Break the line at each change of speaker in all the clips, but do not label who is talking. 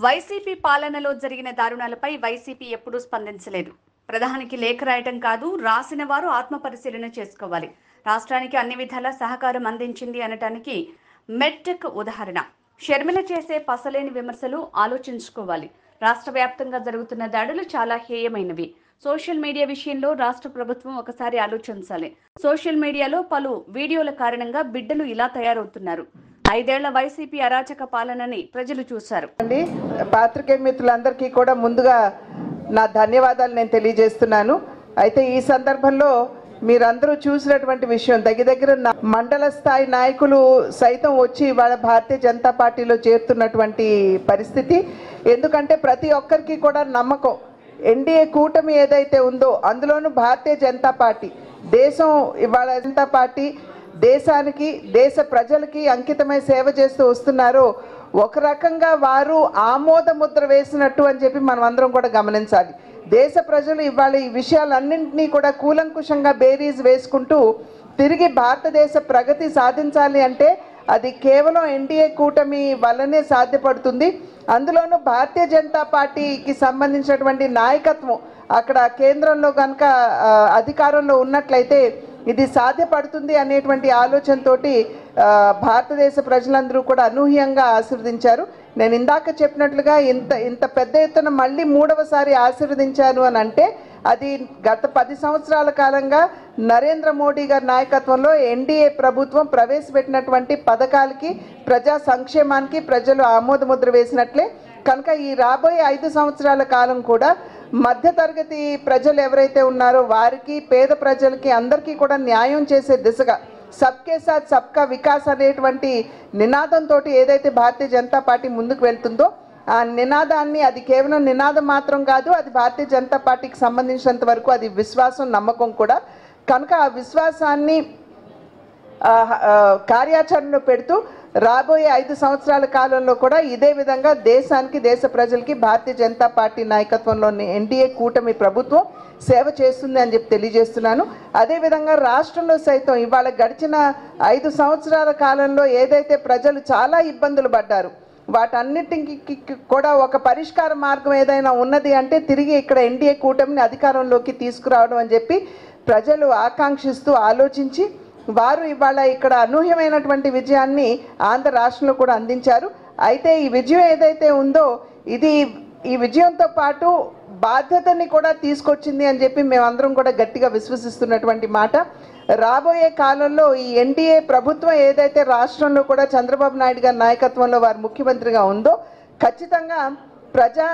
YCP పాలనలో జరిగిన దారుణాలపై YCP ఎప్పుడూ స్పందించలేదు. ప్రధానికి లేఖ రాయటం కాదు, రాసిన వారు ఆత్మపరిశీలన చేసుకోవాలి. రాష్ట్రానికి అన్ని విధాల సహకారం అందించింది అనటానికి మెడ్టెక్ ఉదాహరణ. షర్మిల చేసే పసలేని విమర్శలు ఆలోచించుకోవాలి. రాష్ట్ర వ్యాప్తంగా జరుగుతున్న దాడులు చాలా హేయమైనవి. సోషల్ మీడియా విషయంలో రాష్ట్ర ప్రభుత్వం ఒకసారి ఆలోచించాలి. సోషల్ మీడియాలో పలు వీడియోల కారణంగా బిడ్డలు ఇలా తయారవుతున్నారు. 5 ఏళ్ల వైసీపీ అరాచక పాలనని ప్రజలు చూశారు.
పాత్రికేయ మిత్రులందరికీ కూడా ముందుగా నా ధన్యవాదాలు నేను తెలియజేస్తున్నాను. అయితే ఈ సందర్భంలో మీరందరూ చూసినటువంటి విషయం, దగ్గర మండల స్థాయి నాయకులు సైతం వచ్చి వాళ్ళ భారతీయ జనతా పార్టీలో చేరుతున్నటువంటి పరిస్థితి. ఎందుకంటే ప్రతి ఒక్కరికి కూడా నమ్మకం, ఎన్డీఏ కూటమి ఏదైతే ఉందో అందులోనూ భారతీయ జనతా పార్టీ, దేశం ఇవాళ జనతా పార్టీ దేశానికి దేశ ప్రజలకి అంకితమై సేవ చేస్తూ వస్తున్నారో ఒక రకంగా వారు ఆమోద ముద్ర వేసినట్టు అని చెప్పి మనం అందరం కూడా గమనించాలి. దేశ ప్రజలు ఇవాళ ఈ విషయాలన్నింటినీ కూడా కూలంకుషంగా బేరీజ్ వేసుకుంటూ తిరిగి భారతదేశ ప్రగతి సాధించాలి అంటే అది కేవలం ఎన్డీఏ కూటమి వల్లనే సాధ్యపడుతుంది. అందులోనూ భారతీయ జనతా పార్టీకి సంబంధించినటువంటి నాయకత్వం అక్కడ కేంద్రంలో కనుక అధికారంలో ఉన్నట్లయితే ఇది సాధ్యపడుతుంది అనేటువంటి ఆలోచనతోటి భారతదేశ ప్రజలందరూ కూడా అనూహ్యంగా ఆశీర్వదించారు. నేను ఇందాక చెప్పినట్లుగా ఇంత పెద్ద ఎత్తున మళ్ళీ మూడవసారి ఆశీర్వదించాను అని అంటే అది గత 10 సంవత్సరాల కాలంగా నరేంద్ర మోడీ గారి నాయకత్వంలో ఎన్డీఏ ప్రభుత్వం ప్రవేశపెట్టినటువంటి పథకాలకి, ప్రజా సంక్షేమానికి ప్రజలు ఆమోద ముద్ర వేసినట్లే. కనుక ఈ రాబోయే 5 సంవత్సరాల కాలం కూడా మధ్యతరగతి ప్రజలు ఎవరైతే ఉన్నారో వారికి, పేద ప్రజలకి అందరికీ కూడా న్యాయం చేసే దిశగా సబ్కే సాత్ సబ్కా వికాస్ అనేటువంటి నినాదంతో ఏదైతే భారతీయ జనతా పార్టీ ముందుకు వెళ్తుందో ఆ నినాదాన్ని, అది కేవలం నినాదం మాత్రం కాదు, అది భారతీయ జనతా పార్టీకి సంబంధించినంత వరకు అది విశ్వాసం, నమ్మకం కూడా. కనుక ఆ విశ్వాసాన్ని కార్యాచరణలో పెడుతూ రాబోయే 5 సంవత్సరాల కాలంలో కూడా ఇదే విధంగా దేశానికి, దేశ ప్రజలకి భారతీయ జనతా పార్టీ నాయకత్వంలోని ఎన్డీఏ కూటమి ప్రభుత్వం సేవ చేస్తుంది అని చెప్పి తెలియజేస్తున్నాను. అదేవిధంగా రాష్ట్రంలో సైతం ఇవాళ గడిచిన 5 సంవత్సరాల కాలంలో ఏదైతే ప్రజలు చాలా ఇబ్బందులు పడ్డారు, వాటన్నిటికి కూడా ఒక పరిష్కార మార్గం ఏదైనా ఉన్నది అంటే తిరిగి ఇక్కడ ఎన్డీఏ కూటమిని అధికారంలోకి తీసుకురావడం అని చెప్పి ప్రజలు ఆకాంక్షిస్తూ ఆలోచించి వారు ఇవాళ ఇక్కడ అనూహ్యమైనటువంటి విజయాన్ని ఆంధ్ర రాష్ట్రంలో కూడా అందించారు. అయితే ఈ విజయం ఏదైతే ఉందో ఇది ఈ విజయంతో పాటు బాధ్యతని కూడా తీసుకొచ్చింది అని చెప్పి మేమందరం కూడా గట్టిగా విశ్వసిస్తున్నటువంటి మాట. రాబోయే కాలంలో ఈ ఎన్డీఏ ప్రభుత్వం ఏదైతే రాష్ట్రంలో కూడా చంద్రబాబు నాయుడు గారి నాయకత్వంలో వారు ముఖ్యమంత్రిగా ఉందో ఖచ్చితంగా ప్రజా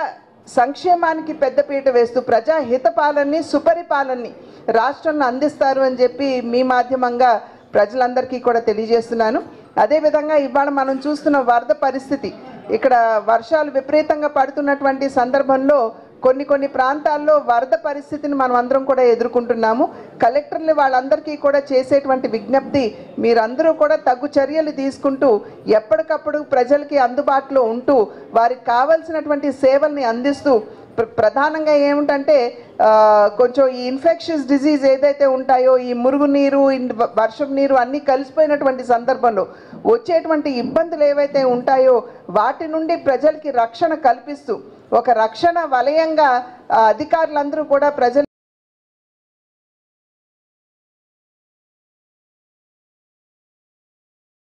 సంక్షేమానికి పెద్దపీట వేస్తూ ప్రజా హితపాలనని, సుపరిపాలనని రాష్ట్రంలో అందిస్తారు అని చెప్పి మీ మాధ్యమంగా ప్రజలందరికీ కూడా తెలియజేస్తున్నాను. అదేవిధంగా ఇవాళ మనం చూస్తున్న వరద పరిస్థితి, ఇక్కడ వర్షాలు విపరీతంగా పడుతున్నటువంటి సందర్భంలో కొన్ని ప్రాంతాల్లో వరద పరిస్థితిని మనం అందరం కూడా ఎదుర్కొంటున్నాము. కలెక్టర్లు వాళ్ళందరికీ కూడా చేసేటువంటి విజ్ఞప్తి, మీరందరూ కూడా తగు చర్యలు తీసుకుంటూ ఎప్పటికప్పుడు ప్రజలకి అందుబాటులో ఉంటూ వారికి కావాల్సినటువంటి సేవల్ని అందిస్తూ, ప్రధానంగా ఏమిటంటే కొంచెం ఈ ఇన్ఫెక్షన్స్ డిజీజ్ ఏదైతే ఉంటాయో, ఈ మురుగునీరు, వర్షం నీరు అన్నీ కలిసిపోయినటువంటి సందర్భంలో వచ్చేటువంటి ఇబ్బందులు ఏవైతే ఉంటాయో వాటి నుండి ప్రజలకి రక్షణ కల్పిస్తూ ఒక రక్షణ వలయంగా అధికారులందరూ కూడా ప్రజలు